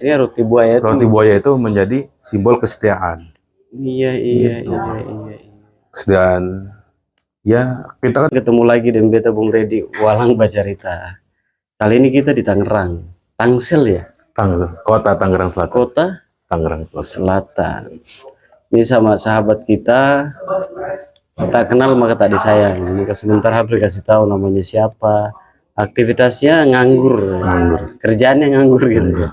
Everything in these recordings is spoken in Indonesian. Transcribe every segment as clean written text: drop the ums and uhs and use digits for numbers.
Iya, roti buaya itu. Roti buaya itu menjadi simbol kesetiaan. Iya, iya, Gitu. iya, iya. Kesetiaan. Ya, kita kan Ketemu lagi dengan beta Bung Redi Walang Bacarita. Kali ini kita di Tangerang, Tangsel ya, kota Tangerang Selatan. kota Tangerang Selatan. Selatan. Ini sama sahabat kita, tak kenal maka tak disayang. Maka sebentar harus dikasih tahu namanya siapa, aktivitasnya nganggur, kerjaannya nganggur gitu.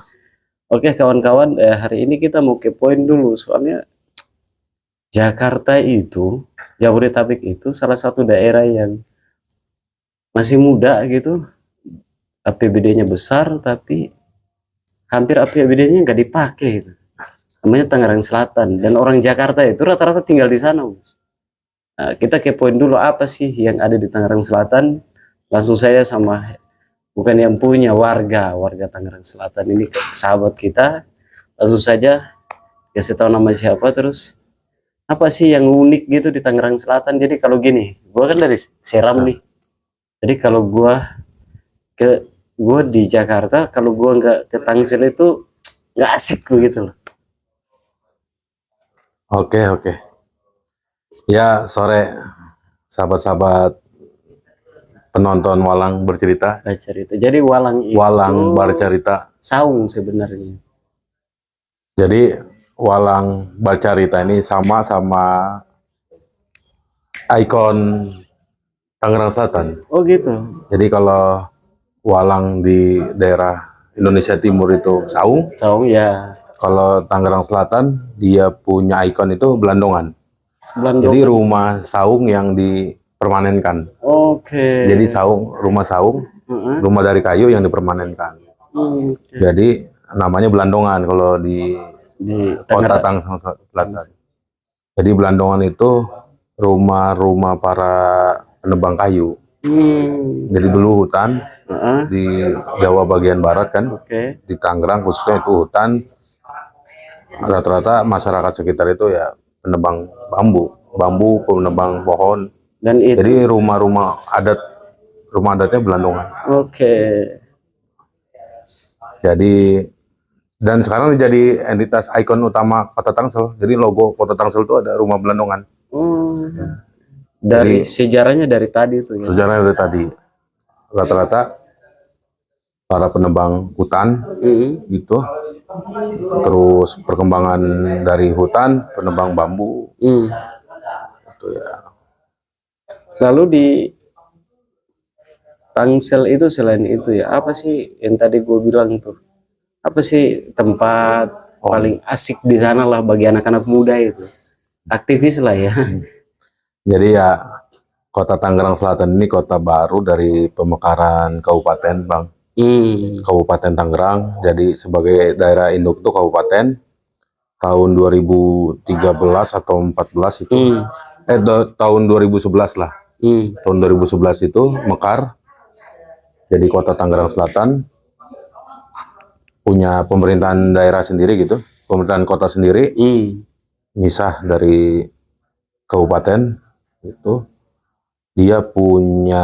Oke kawan-kawan, hari ini kita mau ke poin dulu, soalnya Jakarta itu, Jabodetabek itu salah satu daerah yang masih muda gitu, APBD-nya besar, tapi hampir APBD-nya nggak dipakai gitu. Namanya Tangerang Selatan, dan orang Jakarta itu rata-rata tinggal di sana, Bos. Nah, kita kepoin dulu apa sih yang ada di Tangerang Selatan. Langsung saya sama, bukan yang punya, warga Tangerang Selatan ini, sahabat kita. Langsung saja kasih tahu nama siapa, terus apa sih yang unik gitu di Tangerang Selatan. Jadi kalau gini, gua kan dari Seram nih. Jadi kalau gua di Jakarta, kalau gua nggak ke Tangsel itu nggak asik begitu loh. Oke. Ya, sore sahabat-sahabat penonton Walang Bercerita. Bercerita. Jadi Walang itu Walang Bercerita. saung sebenarnya. Jadi Walang Bercerita ini sama ikon Tangerang Selatan. Oh gitu. Jadi kalau Walang di daerah Indonesia Timur itu saung. Saung ya. Kalau Tangerang Selatan dia punya ikon itu Belandongan. Belandongan. Jadi rumah saung yang dipermanenkan. Oke. Jadi rumah saung, rumah dari kayu yang dipermanenkan. Jadi namanya Belandongan kalau di kota Tangerang Selatan. Jadi Belandongan itu rumah-rumah para penebang kayu. Jadi dulu hutan di Jawa bagian barat kan, di Tangerang khususnya itu hutan. Rata-rata masyarakat sekitar itu ya penebang bambu, penebang pohon. Dan itu, jadi rumah adatnya Belandongan. Jadi dan sekarang jadi entitas ikon utama kota Tangsel. Jadi logo kota Tangsel itu ada rumah Belandongan. Dari jadi, sejarahnya dari tadi itu ya. Sejarahnya dari tadi. Rata-rata para penebang hutan gitu. Terus perkembangan dari hutan, penebang bambu. Itu ya. Lalu di Tangsel itu selain itu ya, apa sih yang tadi gue bilang tuh? Apa sih tempat paling asik di sana lah bagi anak-anak muda itu? Aktivis lah ya. Jadi ya kota Tangerang Selatan ini kota baru dari pemekaran kabupaten, Bang. Kabupaten Tangerang. Jadi sebagai daerah induk itu kabupaten tahun 2013 atau 14 itu. Tahun 2011 lah. Tahun 2011 itu mekar. Jadi kota Tangerang Selatan punya pemerintahan daerah sendiri gitu, pemerintahan kota sendiri, misah dari kabupaten itu. Dia punya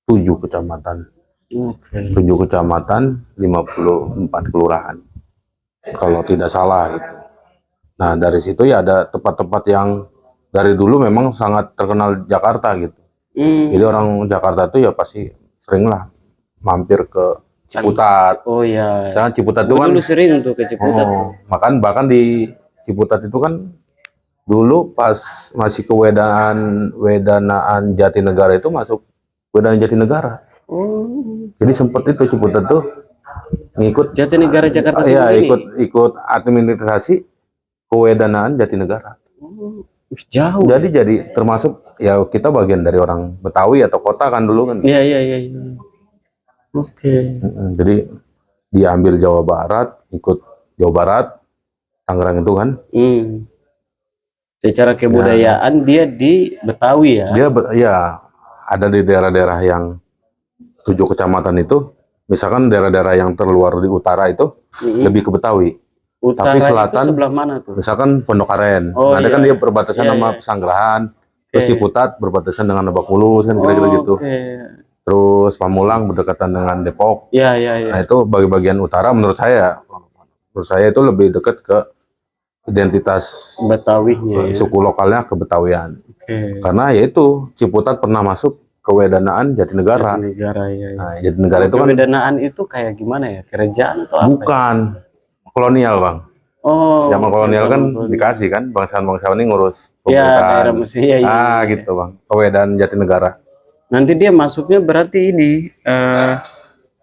7 kecamatan, 7 kecamatan, 54 kelurahan, kalau tidak salah gitu. Nah dari situ ya ada tempat-tempat yang dari dulu memang sangat terkenal Jakarta gitu. Jadi orang Jakarta tuh ya pasti sering lah mampir ke Ciputat. Oh iya. Jangan Ciputat itu kan dulu sering tuh ke Ciputat. Bahkan di Ciputat itu kan dulu pas masih ke Wedanaan Jatinegara itu masuk Wedanaan Jatinegara. Jadi sempat itu Ciputat tuh ngikut Jatinegara Jakarta. Iya, ikut administrasi Kewedanaan Jatinegara. Jauh. Jadi termasuk ya kita bagian dari orang Betawi atau kota kan dulu kan. Iya. Jadi diambil Jawa Barat, ikut Jawa Barat, Tangerang itu kan. Secara kebudayaan dia di Betawi ya. Dia ada di daerah-daerah yang 7 kecamatan itu. Misalkan daerah-daerah yang terluar di utara itu lebih ke Betawi. Utara. Tapi selatan itu sebelah mana tuh? Misalkan Pondok Aren. Nanti kan dia berbatasan sama Pesanggerahan. Terus Ciputat berbatasan dengan Lebak Bulus kan kira-kira gitu. terus Pamulang berdekatan dengan Depok. Iya, iya, iya. Nah itu bagian utara menurut saya itu lebih dekat ke identitas Betawinya ya. suku lokalnya Kebetawian. Oke. Karena yaitu Ciputat pernah masuk ke Wedanaan Jatinegara. Jatinegara ya. Nah, Jatinegara itu kan Kewedanaan itu kayak gimana ya? Kerajaan atau apa? bukan kolonial, Bang. Oh, Zaman kolonial kan kolonial. dikasih kan bangsawan-bangsawan ini ngurus Ya, pemerintahan. daerah Mesir ya, ya. Gitu, Bang. Kewedan Jatinegara. Nanti dia masuknya berarti ini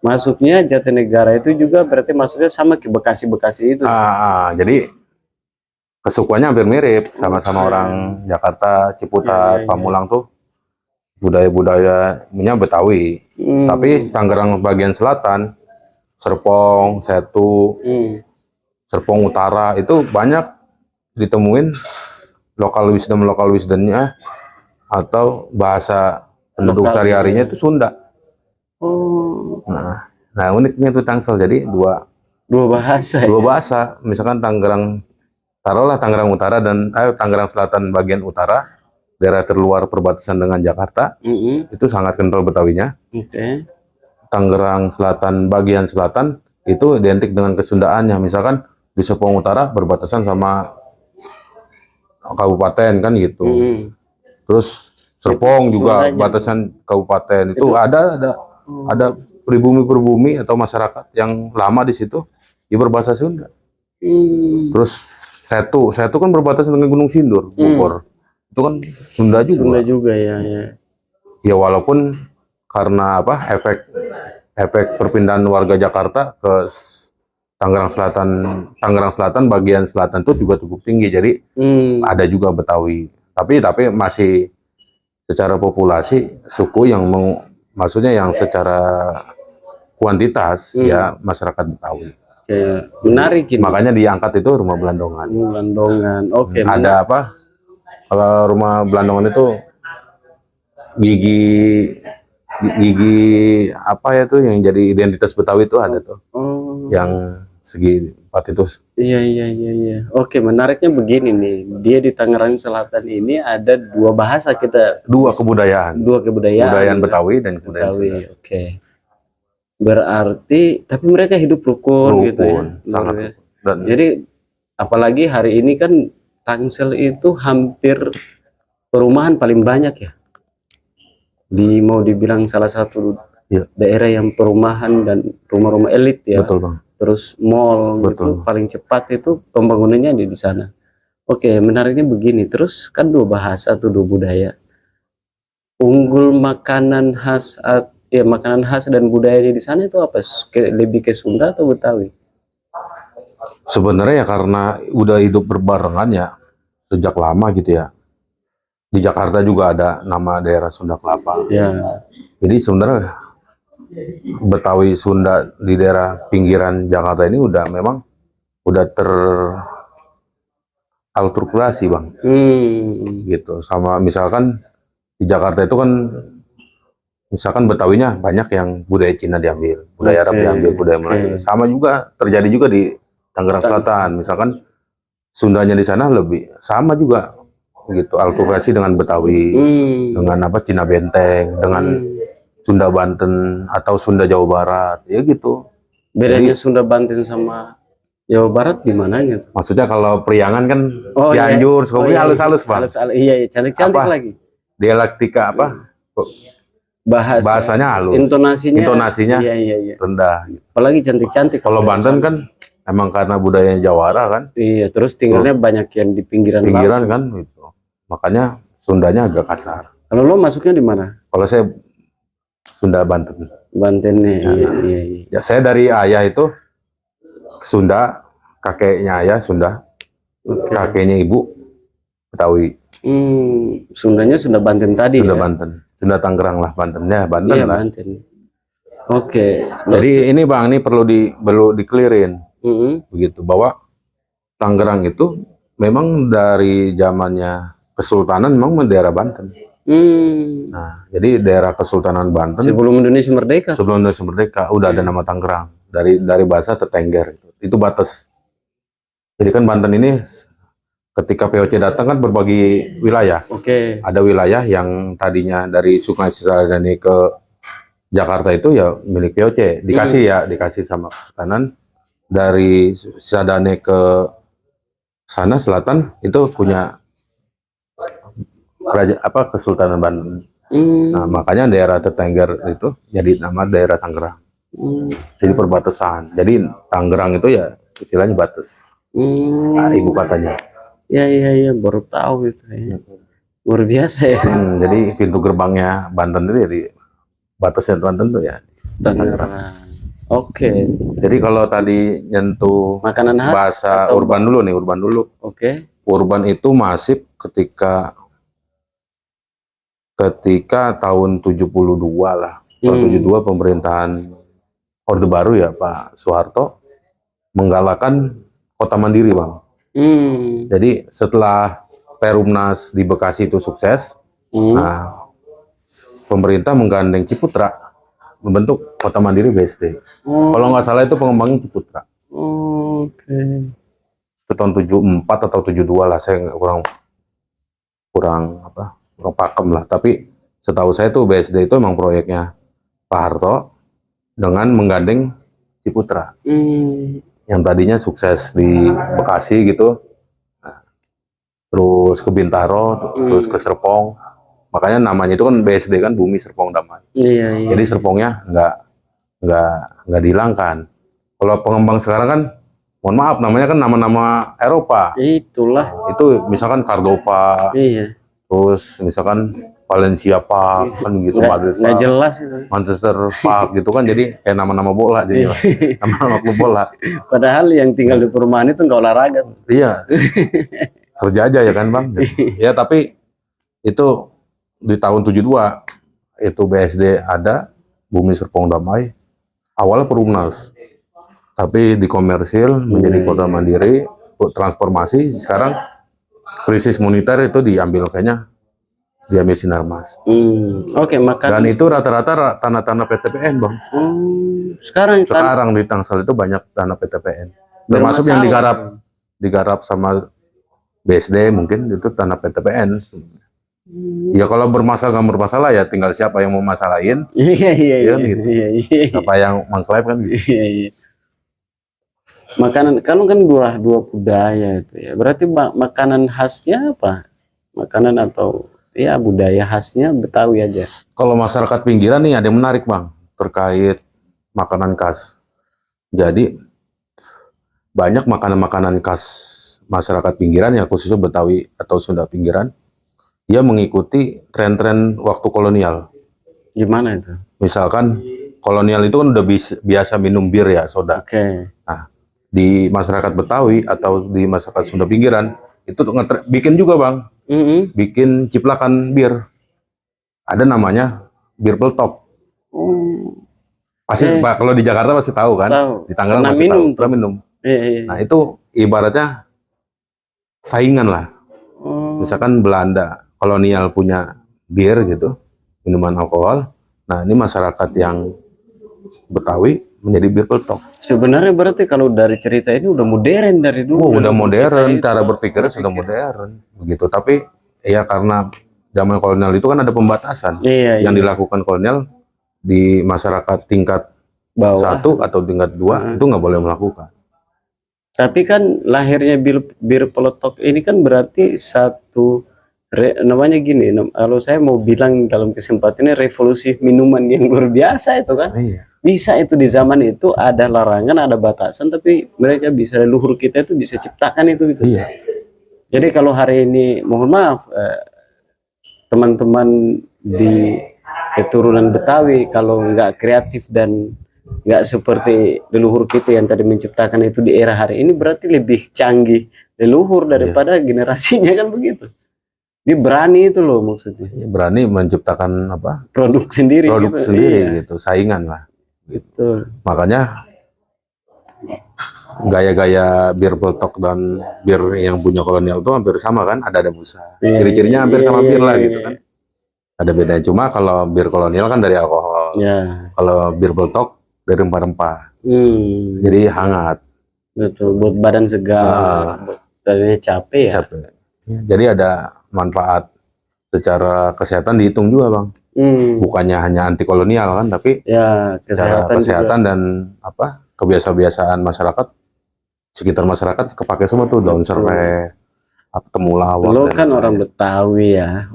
masuknya Jatinegara itu juga berarti masuknya sama ke Bekasi-Bekasi itu. Jadi kesukuannya hampir mirip, sama-sama orang Jakarta, Ciputat, Pamulang tuh budaya-budayanya Betawi. Tapi Tangerang bagian selatan, Serpong, Setu, Serpong Utara itu banyak ditemuin lokal wisdom-nya atau bahasa penduduk sehari-harinya itu Sunda. Oh. Nah uniknya itu Tangsel, jadi dua bahasa. Dua bahasa, misalkan Tangerang, taruhlah Tangerang Utara dan Tangerang Selatan bagian utara, daerah terluar perbatasan dengan Jakarta, itu sangat kental Betawinya. Tangerang Selatan bagian selatan itu identik dengan Kesundaannya, misalkan di Serpong Utara berbatasan sama kabupaten kan gitu. Terus Serpong juga batasan kabupaten itu ada pribumi atau masyarakat yang lama di situ ya berbahasa Sunda. Terus Setu kan berbatasan dengan Gunung Sindur, Bogor. Itu kan Sunda juga. Sunda juga ya. Ya walaupun karena efek perpindahan warga Jakarta ke Tangerang Selatan bagian selatan itu juga cukup tinggi, jadi ada juga Betawi. Tapi masih secara populasi suku yang maksudnya yang secara kuantitas ya masyarakat Betawi. Menarik ini. Makanya diangkat itu rumah Belandongan. Belandongan. Oke. Ada apa? Kalau rumah Belandongan itu gigi apa ya tuh yang jadi identitas Betawi itu ada tuh. Yang segi 4 itu. Iya. Oke, menariknya begini nih. Dia di Tangerang Selatan ini ada dua bahasa dua kebudayaan. Kebudayaan Betawi dan kebudayaan Sunda. Oke. Berarti tapi mereka hidup rukun gitu ya. Sangat. Jadi apalagi hari ini kan Tangsel itu hampir perumahan paling banyak ya. Mau dibilang salah satu daerah yang perumahan dan rumah-rumah elit ya. Betul, Bang. Terus mall gitu paling cepat itu pembangunannya di sana. Oke, menariknya begini. Terus kan dua bahasa atau dua budaya. Unggul makanan khas dan budayanya di sana itu apa? Lebih ke Sunda atau Betawi? Sebenarnya ya karena udah hidup berbarengan ya sejak lama gitu ya. Di Jakarta juga ada nama daerah Sunda Kelapa. Ya. Jadi sebenarnya Betawi Sunda di daerah pinggiran Jakarta ini memang udah teralterkulasi, Bang. Gitu. Sama misalkan di Jakarta itu kan misalkan Betawinya banyak yang budaya Cina diambil, budaya Arab diambil, budaya Melayu. Sama juga terjadi juga di Tangerang Selatan. Misalkan Sundanya di sana lebih sama juga gitu, alkulturasi dengan Betawi, dengan Cina Benteng, dengan Sunda Banten atau Sunda Jawa Barat, ya gitu. Bedanya Sunda Banten sama Jawa Barat di mananya tuh? Maksudnya kalau Priangan kan Cianjur, Sukabumi halus-halus, Bang. Iya, cantik-cantik lagi. Dialektika bahasanya halus. Intonasinya rendah. Gitu. Apalagi cantik-cantik. Kalau Banten kan emang karena budayanya Jawara kan. Iya, terus tinggalnya banyak yang di pinggiran kan gitu. Makanya Sundanya agak kasar. Kalau lo masuknya di mana? Kalau saya Sunda Banten. Banten nih. Iya. Ya saya dari ayah itu Sunda, kakeknya ayah Sunda, kakeknya ibu Betawi. Sundanya Sunda Banten tadi. Sunda Banten, Sunda Tangerang lah Bantennya, Banten lah. Banten. Oke. Jadi ini Bang, ini perlu di-clearin. Begitu bahwa Tangerang itu memang dari zamannya Kesultanan memang daerah Banten. Nah, jadi daerah Kesultanan Banten sebelum Indonesia merdeka. Sebelum Indonesia merdeka udah ada nama Tangerang dari bahasa Tetengger. Itu batas. Jadi kan Banten ini ketika POC datang kan berbagi wilayah. Ada wilayah yang tadinya dari Sungai Cisadane ke Jakarta itu ya milik VOC, dikasih sama Kesultanan. Dari Sadane ke sana selatan itu punya Kesultanan Bandung. Nah, makanya daerah Tetengger itu jadi nama daerah Tangerang. Jadi perbatasan. Jadi Tangerang itu ya istilahnya batas. Nah, ibu katanya. Ya, baru tahu itu ya. Luar biasa ya. Jadi pintu gerbangnya Banten itu jadi batasnya Banten tuh ya Tangerang. Oke. Jadi kalau tadi nyentuh Makanan khas bahasa atau urban dulu nih, urban dulu. Oke. Urban itu masif ketika tahun 72 lah. Tahun 72 pemerintahan Orde Baru ya Pak Soeharto menggalakkan kota mandiri, Bang. Jadi setelah Perumnas di Bekasi itu sukses, nah pemerintah menggandeng Ciputra membentuk kota mandiri BSD. Kalau nggak salah itu pengembangnya Ciputra. Oke. Itu tahun 74 atau 72 lah, saya kurang pakem lah. Tapi setahu saya tuh BSD itu emang proyeknya Pak Harto dengan menggandeng Ciputra. Yang tadinya sukses di Bekasi gitu. Nah, terus ke Bintaro, terus ke Serpong. Makanya namanya itu kan BSD kan Bumi Serpong Damai. Iya. Jadi Serpongnya nggak dihilangkan. Kalau pengembang sekarang kan, mohon maaf, namanya kan nama-nama Eropa. Itulah. Itu misalkan Cardova. Iya. Terus misalkan Valencia Park kan gitu, Nggak jelas itu. Manchester Park gitu kan, jadi kayak nama-nama bola jadi nama-nama klub bola. Padahal yang tinggal di perumahan itu nggak olahraga. Iya. Kerja aja ya kan, Bang. Ya tapi itu di tahun 72 itu BSD ada, Bumi Serpong Damai, awalnya Perumnas, tapi dikomersil menjadi kota mandiri, transformasi. Sekarang krisis moneter itu diambil Sinarmas. Oke, Dan itu rata-rata tanah-tanah PTPN, Bang. Sekarang di Tangsel itu banyak tanah PTPN, termasuk yang digarap sama BSD, mungkin itu tanah PTPN. Ya kalau bermasalah nggak bermasalah ya tinggal siapa yang mau masalahin. Iya. Siapa yang mengklaim kan gitu. Iya. Makanan kan dua budaya itu ya. Berarti makanan khasnya apa? Makanan atau ya budaya khasnya Betawi aja. Kalau masyarakat pinggiran nih ada yang menarik, Bang, terkait makanan khas. Jadi banyak makanan-makanan khas masyarakat pinggiran ya, khususnya Betawi atau Sunda pinggiran. Dia mengikuti tren-tren waktu kolonial. Gimana itu? Misalkan kolonial itu kan udah biasa minum bir ya, soda. Oke. Nah, di masyarakat Betawi atau di masyarakat Sunda pinggiran itu bikin juga, Bang. Bikin ciplakan bir. Ada namanya bir peletok. Pasti Pak, kalau di Jakarta pasti tahu kan? Tahu. Di Tangerang pasti tahu. Pernah minum. Nah, itu ibaratnya saingan lah. Misalkan Belanda kolonial punya bir gitu, minuman alkohol. Nah, ini masyarakat yang Betawi menjadi bir peletok. Sebenarnya berarti kalau dari cerita ini udah modern dari dulu. Oh, udah modern, cara berpikirnya sudah modern begitu. Tapi ya karena zaman kolonial itu kan ada pembatasan. Yang dilakukan kolonial di masyarakat tingkat bawah 1 atau tingkat 2 itu nggak boleh melakukan. Tapi kan lahirnya bir peletok ini kan berarti namanya gini, kalau saya mau bilang dalam kesempatan ini revolusi minuman yang luar biasa itu kan. Bisa itu di zaman itu ada larangan, ada batasan, tapi mereka bisa, leluhur kita itu bisa ciptakan itu gitu. Jadi kalau hari ini, mohon maaf, teman-teman di keturunan Betawi kalau nggak kreatif dan nggak seperti leluhur kita yang tadi menciptakan itu di era hari ini, berarti lebih canggih leluhur daripada generasinya kan begitu. Dia berani itu loh maksudnya. Berani menciptakan apa? Produk sendiri. Gitu, saingan lah. Gitu. Makanya gaya-gaya bir peletok dan bir yang punya kolonial itu hampir sama kan? Ada busa. Ciri-cirinya hampir sama bir lah gitu kan. Ada bedanya, cuma kalau bir kolonial kan dari alkohol. Kalau bir peletok dari rempah-rempah. Jadi hangat. Betul, buat badan segar, buat badannya capek ya. Jadi ada manfaat secara kesehatan dihitung juga bang. Bukannya hanya anti kolonial kan, tapi ya kesehatan dan apa kebiasaan masyarakat sekitar masyarakat kepake semua tuh, daun serai, temulawak. Lo kan orang Betawi ya,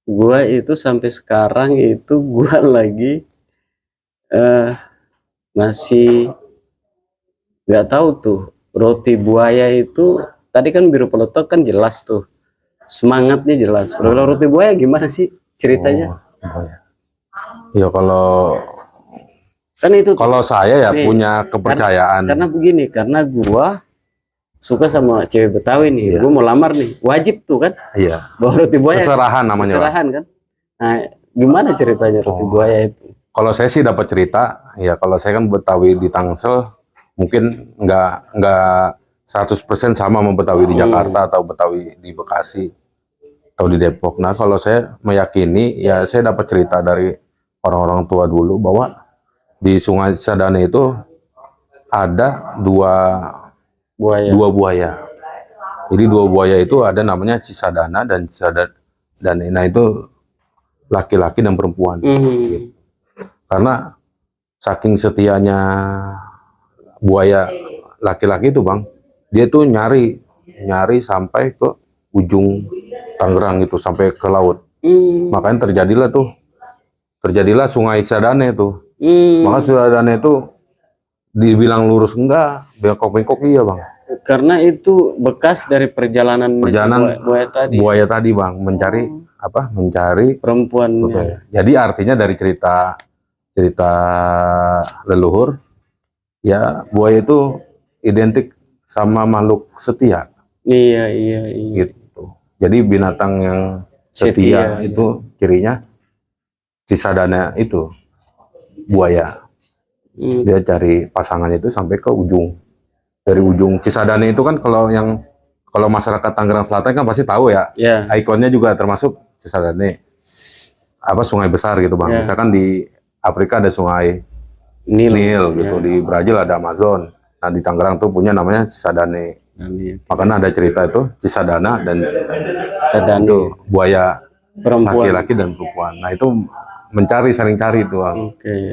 gua itu sampai sekarang itu gua lagi masih nggak tahu tuh roti buaya itu. Tadi kan biru peletok kan jelas tuh semangatnya jelas. Kalau roti buaya gimana sih ceritanya? Ya kalau kan itu kalau saya ya nih, punya kepercayaan. Karena begini, karena gua suka sama cewek Betawi nih, gua mau lamar nih, wajib tuh kan? Iya. Bawa roti buaya. Seserahan namanya. Seserahan kan? Nah, gimana ceritanya roti buaya itu? Kalau saya sih dapat cerita, ya kalau saya kan Betawi di Tangsel, mungkin nggak 100% sama sama Betawi di Jakarta atau Betawi di Bekasi atau di Depok. Nah kalau saya meyakini, ya saya dapat cerita dari orang-orang tua dulu bahwa di Sungai Cisadane itu ada dua buaya. Jadi dua buaya itu ada namanya Cisadana dan Cisadana itu laki-laki dan perempuan. Gitu. Karena saking setianya buaya laki-laki itu bang, dia tuh nyari sampai ke ujung Tangerang itu, sampai ke laut. Makanya terjadilah Sungai Cisadane itu. Maka Cisadane itu dibilang lurus enggak, bengkok-bengkok iya bang. Karena itu bekas dari perjalanan buaya tadi bang, mencari perempuannya. Jadi artinya dari cerita leluhur, ya buaya itu identik sama makhluk setia. Iya. Gitu. Jadi binatang yang setia itu cirinya Cisadane itu buaya. Dia cari pasangannya itu sampai ke ujung. Dari ujung Cisadane itu kan kalau masyarakat Tangerang Selatan kan pasti tahu ya. Ikonnya juga termasuk Cisadane. Sungai besar gitu bang. Misalkan di Afrika ada sungai Nil gitu, di Brazil ada Amazon. Nah di Tangerang tuh punya namanya Cisadane. Makanya ada cerita itu Cisadana dan Cisadane itu buaya laki-laki dan perempuan. Nah itu saling cari itu bang.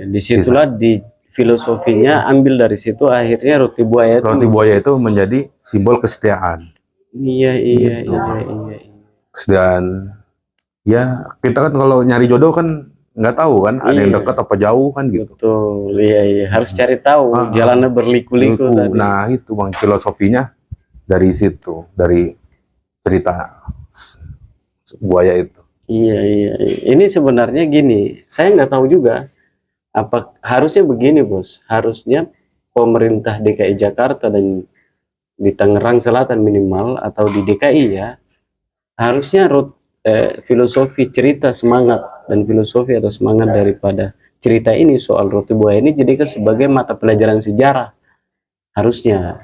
Disitulah di filosofinya ambil dari situ, akhirnya roti buaya itu menjadi simbol kesetiaan. Iya. Kesetiaan. Ya kita kan kalau nyari jodoh kan nggak tahu kan, ada yang dekat apa jauh kan gitu. Betul, iya. Harus cari tahu, jalannya berliku-liku. Nah itu bang filosofinya dari situ, dari cerita buaya itu. Iya. Ini sebenarnya gini, saya nggak tahu juga. Apa harusnya begini bos? Harusnya pemerintah DKI Jakarta dan di Tangerang Selatan minimal atau di DKI ya, harusnya filosofi cerita semangat dan filosofi atau semangat daripada cerita ini soal roti buaya ini jadikan sebagai mata pelajaran sejarah, harusnya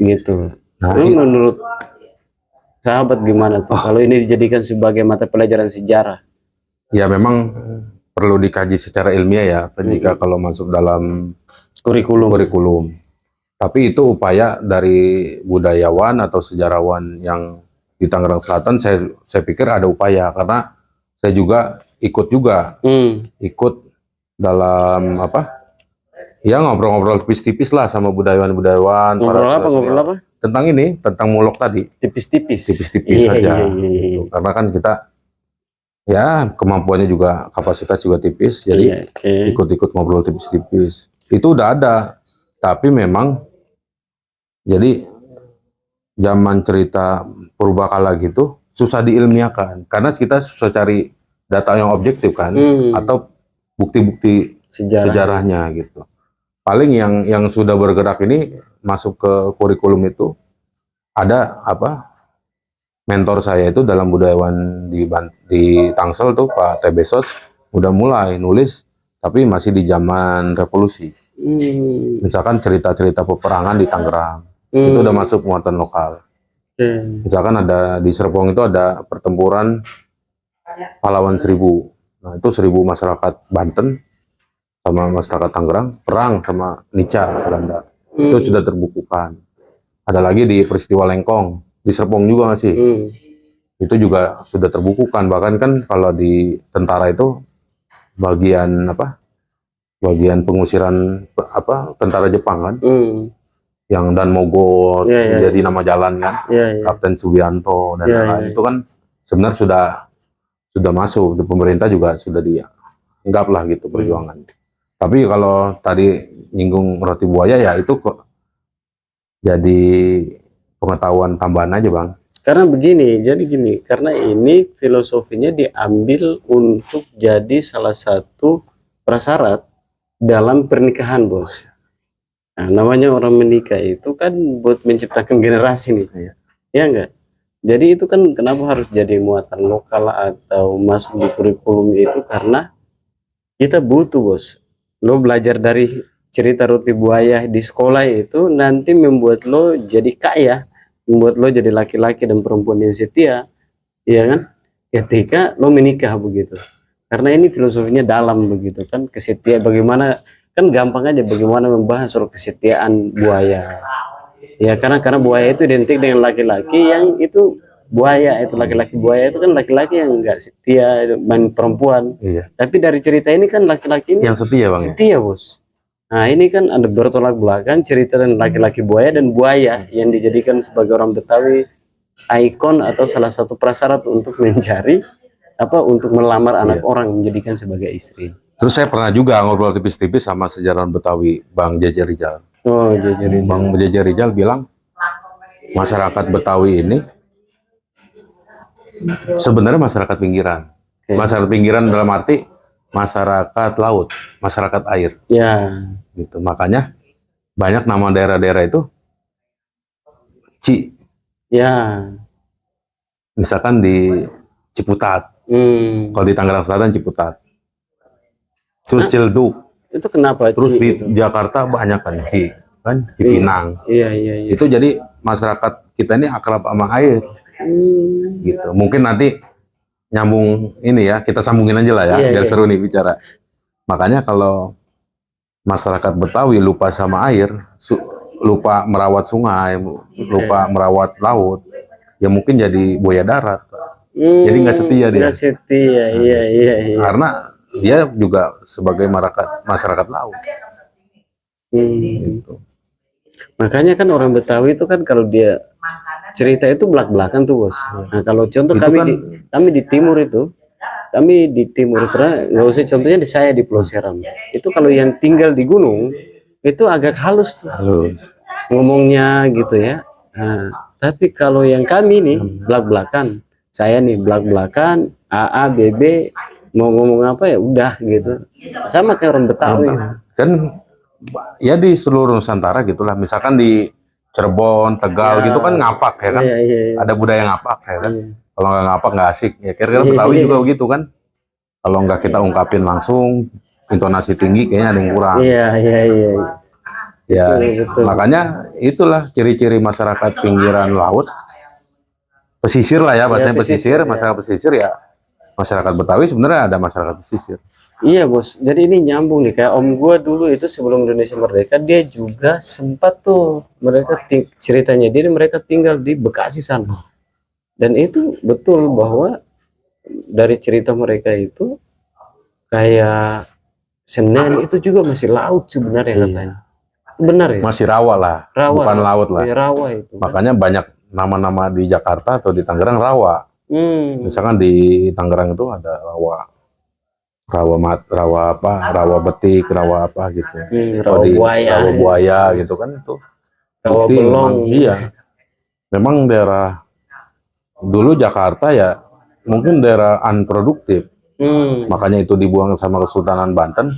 gitu. Menurut sahabat gimana tuh kalau ini dijadikan sebagai mata pelajaran sejarah? Ya memang perlu dikaji secara ilmiah ya, jika kalau masuk dalam kurikulum. Tapi itu upaya dari budayawan atau sejarawan yang di Tangerang Selatan, saya pikir ada upaya, karena saya juga ikut dalam ngobrol-ngobrol tipis-tipis lah sama budayawan-budayawan. Ngobrol apa? Tentang mulok tadi. Tipis-tipis saja. Gitu. Karena kan kita ya kemampuannya juga, kapasitas juga tipis, jadi ikut-ikut ngobrol tipis-tipis. Itu udah ada, tapi memang jadi zaman cerita purbakala gitu susah diilmiahkan, karena kita susah cari data yang objektif kan, atau bukti-bukti sejarahnya gitu. Paling yang sudah bergerak ini masuk ke kurikulum itu ada mentor saya itu dalam budayawan di Tangsel tuh, Pak Tebesos, udah mulai nulis, tapi masih di zaman revolusi. Misalkan cerita-cerita peperangan di Tangerang, itu udah masuk muatan lokal. Misalkan ada di Serpong itu ada pertempuran pahlawan 1000. Nah itu 1000 masyarakat Banten sama masyarakat Tangerang perang sama Nica Belanda. Itu sudah terbukukan. Ada lagi di peristiwa Lengkong di Serpong juga nggak sih? itu juga sudah terbukukan. Bahkan kan kalau di tentara itu bagian apa? Bagian pengusiran tentara Jepang kan, yang Dan Mogot jadi nama jalan kan, Kapten Subianto dan lain-lain itu kan sebenarnya sudah masuk di pemerintah juga sudah dianggap lah gitu perjuangan. Tapi kalau tadi nyinggung roti buaya ya itu kok jadi pengetahuan tambahan aja Bang. Karena begini, jadi gini, karena ini filosofinya diambil untuk jadi salah satu prasyarat dalam pernikahan, Bos. Nah, namanya orang menikah itu kan buat menciptakan generasi nih, ya enggak? Jadi itu kan kenapa harus jadi muatan lokal atau masuk di kurikulum itu karena kita butuh, Bos. Lo belajar dari cerita roti buaya di sekolah itu nanti membuat lo jadi kaya, membuat lo jadi laki-laki dan perempuan yang setia, ya kan? Ketika lo menikah begitu. Karena ini filosofinya dalam begitu kan, kesetiaan bagaimana, kan gampang aja bagaimana membahas soal kesetiaan buaya. Ya karena buaya itu identik dengan laki-laki yang itu buaya, itu laki-laki buaya itu kan laki-laki yang enggak setia, main perempuan. Tapi dari cerita ini kan laki-laki ini yang setia Bang. Setia, Bos. Nah, ini kan ada bertolak belakang cerita dan laki-laki buaya dan buaya yang dijadikan sebagai orang Betawi ikon atau salah satu prasyarat untuk mencari untuk melamar anak orang menjadikan sebagai istri. Terus saya pernah juga ngobrol tipis-tipis sama sejarawan Betawi, Bang Jeje Rizal. Oh, Jeje Rizal. Bang Jeje Rizal bilang masyarakat Betawi ini sebenarnya masyarakat pinggiran. Masyarakat pinggiran dalam arti masyarakat laut, masyarakat air. Ya. Gitu. Makanya banyak nama daerah-daerah itu Ci. Ya. Misalkan di Ciputat. Kalau di Tangerang Selatan Ciputat. Terus Ciledug. Itu kenapa? Terus di Jakarta banyak kan Cipinang. Iya. Itu jadi masyarakat kita ini akrab sama air. Gitu. Mungkin nanti nyambung ini ya, kita sambungin aja lah ya, biar seru nih bicara. Makanya kalau masyarakat Betawi lupa sama air, lupa merawat sungai, lupa merawat laut, ya mungkin jadi buaya darat. Jadi nggak setia dia. Nggak setia, iya. Karena dia juga sebagai masyarakat laut. Gitu. Makanya kan orang Betawi itu kan kalau dia cerita itu belak-belakan tuh, Bos. Nah, kalau contoh kami di timur itu, karena nggak usah contohnya saya di Pulau Seram. Itu kalau yang tinggal di gunung itu agak halus tuh. Ngomongnya gitu ya. Nah, tapi kalau yang kami nih belak-belakan. Saya nih belak-belakan, AA, BB, mau ngomong apa ya udah gitu. Sama kayak orang Betawi. Kan ya di seluruh Nusantara gitulah. Misalkan di Cirebon, Tegal gitu kan ngapak ya kan. Ada budaya ngapak ya kan. Kalau nggak ngapak nggak asik. Ya kira-kira Betawi juga begitu kan. Kalau nggak kita ungkapin langsung, intonasi tinggi kayaknya ada yang kurang. Ya, betul. Makanya itulah ciri-ciri masyarakat pinggiran laut. Pesisir lah ya, bahasanya pesisir, masyarakat pesisir ya. Masyarakat Betawi sebenarnya ada masyarakat pesisir. Iya, Bos. Jadi ini nyambung nih, kayak om gua dulu itu sebelum Indonesia merdeka, dia juga sempat tuh ceritanya mereka tinggal di Bekasi sana. Dan itu betul bahwa dari cerita mereka itu kayak Senen itu juga masih laut sebenarnya katanya. Benar ya? Masih rawa lah, bukan laut lah. Rawa itu. Makanya banyak nama-nama di Jakarta atau di Tangerang rawa. Misalkan di Tangerang itu ada rawa betik, rawa apa gitu. Rawa buaya gitu kan itu. Rawa belong. Iya. Memang daerah dulu Jakarta ya mungkin daerah unproduktif. Makanya itu dibuang sama Kesultanan Banten.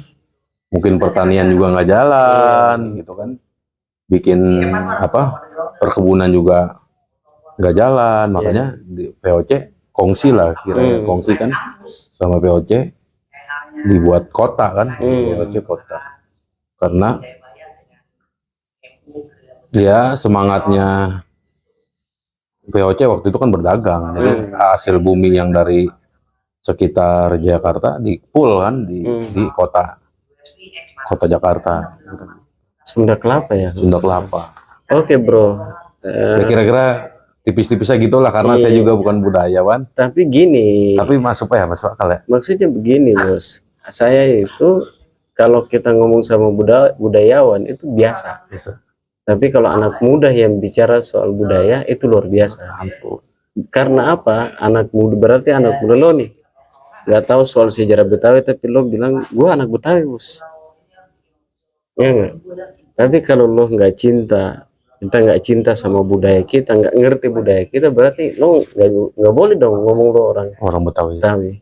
Mungkin pertanian juga nggak jalan gitu kan. Bikin perkebunan juga nggak jalan, makanya di VOC kongsi lah kira-kira kongsi kan sama VOC dibuat kota kan, VOC kota. Karena ya semangatnya VOC waktu itu kan berdagang, jadi hasil bumi yang dari sekitar Jakarta di pool kan di kota Jakarta. Sunda Kelapa ya? Sunda Kelapa. Oke, Bro. Ya kira-kira tipis-tipisnya gitulah karena saya juga bukan budayawan. Tapi gini. Tapi masuk akal ya. Maksudnya begini bos, saya itu kalau kita ngomong sama budayawan itu biasa. Tapi kalau anak muda yang bicara soal budaya itu luar biasa. Karena apa? Anak muda berarti anak muda lo nih nggak tahu soal sejarah Betawi, tapi lo bilang gua anak Betawi bos. Ya enggak? Tapi kalau lo nggak cinta, kita nggak cinta sama budaya kita, nggak ngerti budaya kita, berarti lo nggak boleh dong ngomong lo orang Betawi.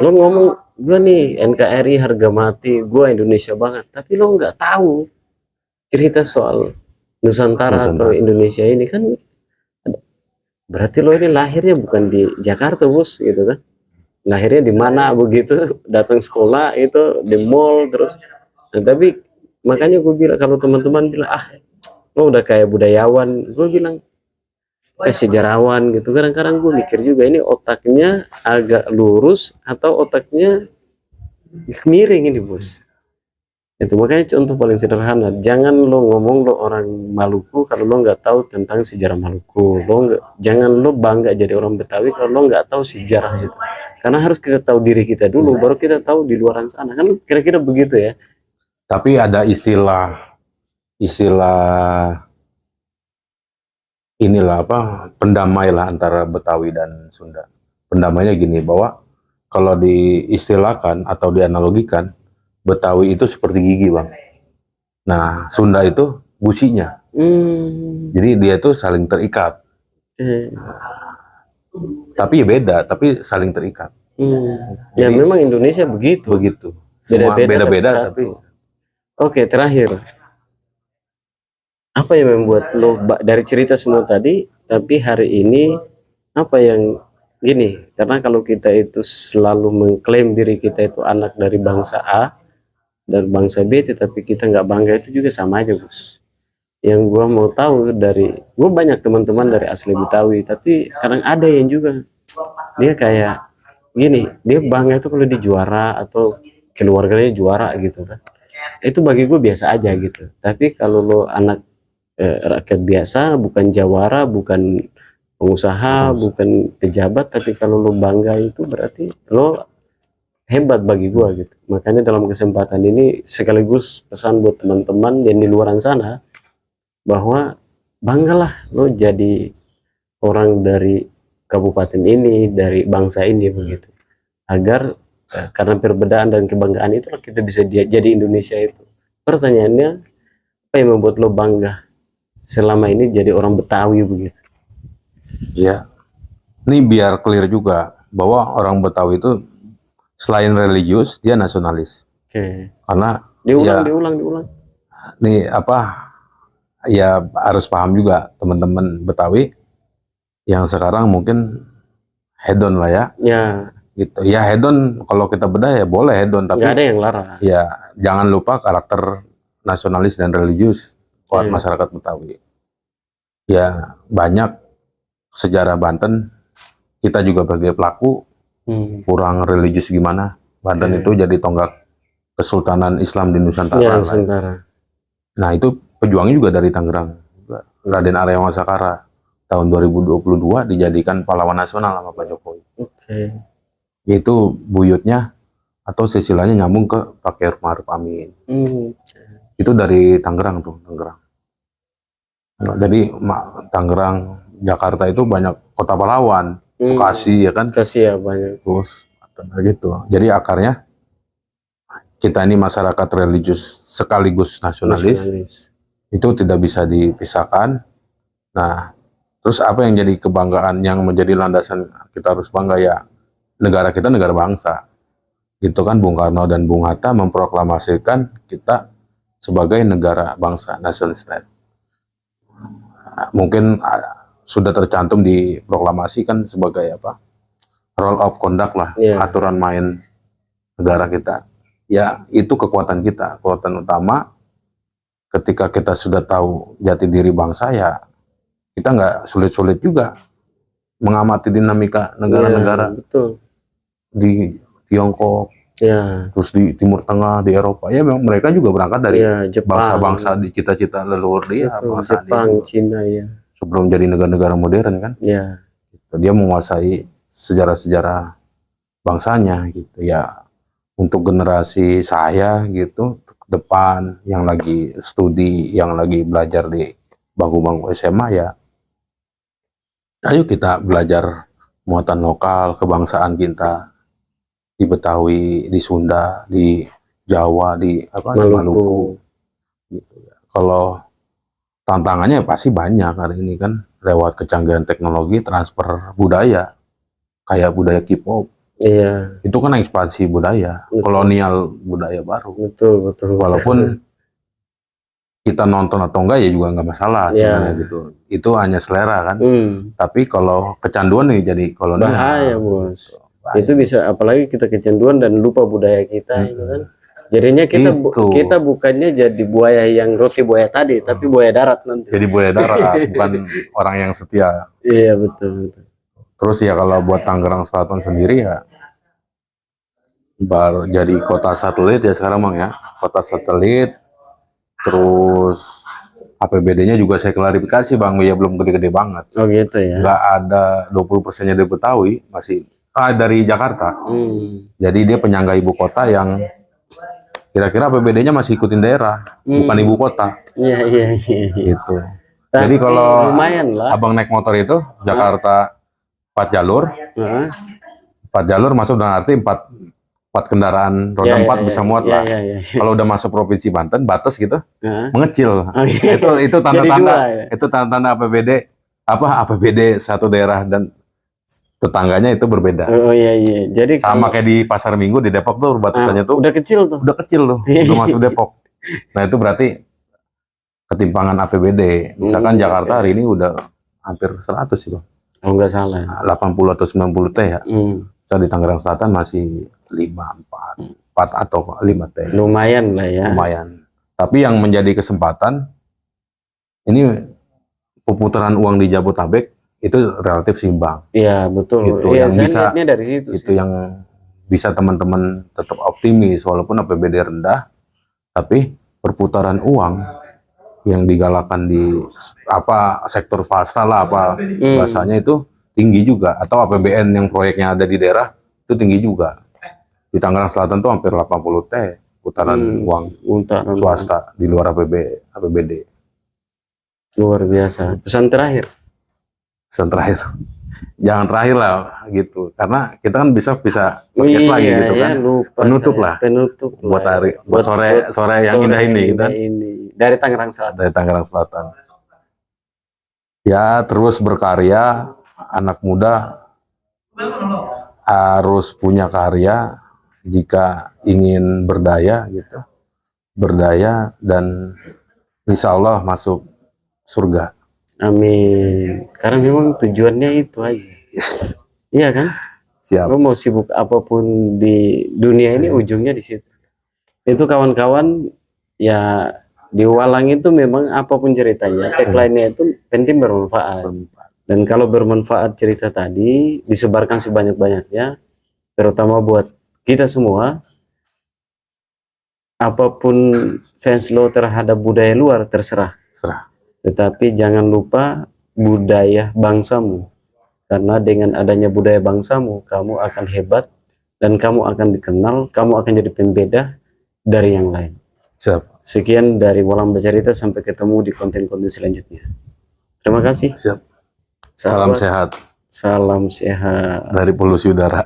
Lo ngomong gua nih NKRI harga mati, gua Indonesia banget, tapi lo nggak tahu cerita soal Nusantara atau Indonesia ini kan, berarti lo ini lahirnya bukan di Jakarta bos, gitu kan? Lahirnya di mana begitu, datang sekolah itu di mall terus. Nah, tapi makanya gue bilang kalau teman-teman bilang lo udah kayak budayawan, gue bilang sejarawan gitu. Kadang-kadang gue mikir juga ini otaknya agak lurus atau otaknya miring ini bos. Itu makanya contoh paling sederhana, jangan lo ngomong lo orang Maluku kalau lo nggak tahu tentang sejarah Maluku. Jangan lo bangga jadi orang Betawi kalau lo nggak tahu sejarah itu. Karena harus kita tahu diri kita dulu, baru kita tahu di luaran sana. Kan kira-kira begitu ya. Tapi ada istilah inilah pendamai lah antara Betawi dan Sunda. Pendamainya gini, bahwa kalau diistilahkan atau dianalogikan, Betawi itu seperti gigi bang. Nah Sunda itu businya. Jadi dia tuh saling terikat. Tapi ya beda, tapi saling terikat. Ya memang Indonesia begitu. Beda-beda tapi. Oke, terakhir. Apa yang membuat lo dari cerita semua tadi, tapi hari ini apa yang gini? Karena kalau kita itu selalu mengklaim diri kita itu anak dari bangsa A dan bangsa B, tetapi kita nggak bangga, itu juga sama aja bos. Yang gua mau tahu gua banyak teman-teman dari asli Betawi, tapi kadang ada yang juga dia kayak gini, dia bangga itu kalau di juara atau keluarganya juara gitu kan. Itu bagi gue biasa aja gitu. Tapi kalau lo anak rakyat biasa, bukan jawara, bukan pengusaha, bukan pejabat, tapi kalau lo bangga itu berarti lo hebat bagi gua gitu. Makanya dalam kesempatan ini sekaligus pesan buat teman-teman yang di luar sana, bahwa banggalah lo jadi orang dari kabupaten ini, dari bangsa ini begitu. Agar karena perbedaan dan kebanggaan itu kita bisa jadi Indonesia itu. Pertanyaannya, apa yang membuat lo bangga selama ini jadi orang Betawi begitu? Ya, ini biar clear juga bahwa orang Betawi itu selain religius, dia nasionalis. Karena diulang. Nih ya harus paham juga teman-teman Betawi yang sekarang mungkin hedon lah ya. Ya. Gitu. Ya hedon, kalau kita bedah ya boleh hedon, tapi nggak ada yang larang. Ya jangan lupa karakter nasionalis dan religius buat masyarakat Betawi. Ya banyak sejarah Banten, kita juga sebagai pelaku kurang religius gimana. Banten itu jadi tonggak Kesultanan Islam di Nusantara. Nah itu pejuangnya juga dari Tangerang. Raden Arya Wangsakara tahun 2022 dijadikan pahlawan nasional sama Pak Jokowi. Itu buyutnya atau silsilahnya nyambung ke Pak Kiai Ma'ruf Amin. Itu dari Tangerang tuh, Tangerang. Nah, jadi Tangerang, Jakarta itu banyak kota pahlawan. Bekasi ya kan? Bekasi ya banyak. Terus gitu. Jadi akarnya kita ini masyarakat religius sekaligus nasionalis. Itu tidak bisa dipisahkan. Nah, terus apa yang jadi kebanggaan, yang menjadi landasan kita harus bangga ya, negara kita negara bangsa. Itu kan Bung Karno dan Bung Hatta memproklamasikan kita sebagai negara bangsa, nation state. Mungkin sudah tercantum di proklamasi kan sebagai rule of conduct lah, aturan main negara kita. Ya itu kekuatan kita, kekuatan utama. Ketika kita sudah tahu jati diri bangsa, ya kita nggak sulit-sulit juga mengamati dinamika negara-negara di Tiongkok, terus di Timur Tengah, di Eropa. Ya memang mereka juga berangkat dari bangsa-bangsa di cita-cita leluhur dia, Jepang, Cina ya. sebelum jadi negara-negara modern kan. Ya. Dia menguasai sejarah-sejarah bangsanya gitu ya. Untuk generasi saya gitu ke depan yang lagi studi, yang lagi belajar di bangku-bangku SMA ya, ayo kita belajar muatan lokal kebangsaan kita di Betawi, di Sunda, di Jawa, di di Maluku gitu ya. Kalau tantangannya pasti banyak hari ini kan, lewat kecanggihan teknologi, transfer budaya kayak budaya K-pop. Iya. Itu kan ekspansi budaya, kolonial budaya baru. Betul. Walaupun kita nonton atau enggak ya juga nggak masalah sebenarnya gitu. Itu hanya selera kan. Tapi kalau kecanduan nih jadi kolonial. Bahaya, Bos. Bahaya. Itu bisa, apalagi kita kecanduan dan lupa budaya kita itu kan. Jadinya kita bukannya jadi buaya yang roti buaya tadi, tapi buaya darat nanti. Jadi buaya darat, bukan orang yang setia. Iya, betul. Terus ya kalau buat Tangerang Selatan sendiri ya baru jadi kota satelit ya sekarang Bang ya. Kota satelit, terus APBD-nya juga saya klarifikasi Bang, ya belum gede-gede banget. Oh gitu ya. Nggak ada 20%-nya dari Betawi, masih dari Jakarta. Jadi dia penyangga ibu kota yang kira-kira APBD-nya masih ikutin daerah, bukan ibu kota. Iya. Gitu. Tapi jadi kalau lumayan lah. Abang naik motor itu Jakarta 4 jalur, 4 jalur masuk dengan arti 4 kendaraan roda 4 bisa muat lah. Kalau udah masuk provinsi Banten, Batas gitu, mengecil. Itu tanda-tanda, itu tanda-tanda APBD satu daerah dan tetangganya itu berbeda. Oh iya. Jadi sama kayak di Pasar Minggu di Depok tuh batasannya tuh udah kecil tuh. Udah masuk Depok. Nah itu berarti ketimpangan APBD. Misalkan Jakarta hari ini udah hampir 100 sih Bang. Kalau nggak salah. 80 atau 90 T ya. So, di Tangerang Selatan masih 4 atau 5 T. Lumayan lah ya. Lumayan. Tapi yang menjadi kesempatan ini perputaran uang di Jabodetabek itu relatif seimbang. Iya betul. Itu yang bisa dari situ. Itu yang bisa teman-teman tetap optimis walaupun APBD rendah, tapi perputaran uang yang digalakan di sektor swasta lah bahasanya itu tinggi juga, atau APBN yang proyeknya ada di daerah itu tinggi juga. Di Tangerang Selatan tuh hampir 80 T putaran uang swasta di luar APBD. Luar biasa. Pesan terakhir, jangan terakhir lah gitu, karena kita kan bisa podcast lagi gitu kan. Penutup buat hari, buat sore yang indah ini gitu kan. Dari Tangerang Selatan. Ya terus berkarya, anak muda harus punya karya jika ingin berdaya gitu. Berdaya dan insya Allah masuk surga. Amin. Karena memang tujuannya itu aja. Iya kan? Siap. Lo mau sibuk apapun di dunia ini ujungnya di situ. Itu kawan-kawan ya, di Walang itu memang apapun ceritanya, tagline-nya itu penting bermanfaat. Dan kalau bermanfaat cerita tadi disebarkan sebanyak-banyaknya, terutama buat kita semua. Apapun fans lo terhadap budaya luar terserah. Tetapi jangan lupa budaya bangsamu. Karena dengan adanya budaya bangsamu, kamu akan hebat dan kamu akan dikenal, kamu akan jadi pembeda dari yang lain. Siap. Sekian dari Walang Bercerita, sampai ketemu di konten-konten selanjutnya. Terima kasih. Siap. Salam sehat. Salam sehat. Dari polusi udara.